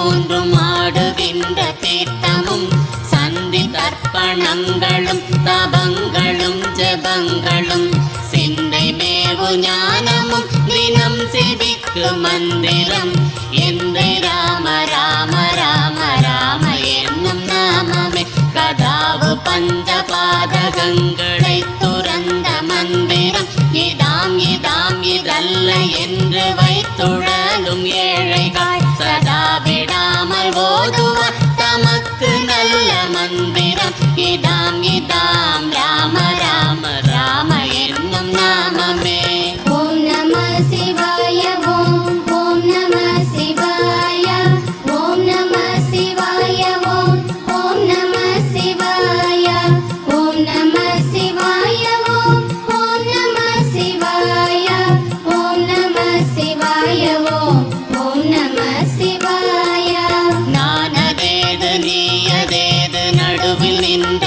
மூன்றும் ஆடுகின்ற தீர்த்தமும் சந்தி தர்ப்பணங்களும் தபங்களும் ஜபங்களும் சிந்தை மேவு ஞானமும் தினம் செவிக்கு மந்திரம் எந்தை ராம ராம ராம ராம என்னும் நாமமே கதாவு பஞ்ச பாதகங்களை துறந்த மந்திரம் இதாம் இதாம் இதல்ல என்று வைத்துழலும் ஏழைகள் சதா விடாமல் ஓதுவார் தமக்கு நல்ல மந்திரம் இதாம் இதாம் ராம ராம ராம என்னும் நாமமே. ஓம் நம சிவாய ஓம் ஓம் நம சிவாய ஓம் நம சிவாய ஓம் ஓம் நம சிவாய ஓம் நம சிவாய ஓம் ஓம் நம சிவாய ஓம் நம சிவாய ஓம் ஓம் நம சிவாய. நானதேது நீயதேது நடுவில் நின்ற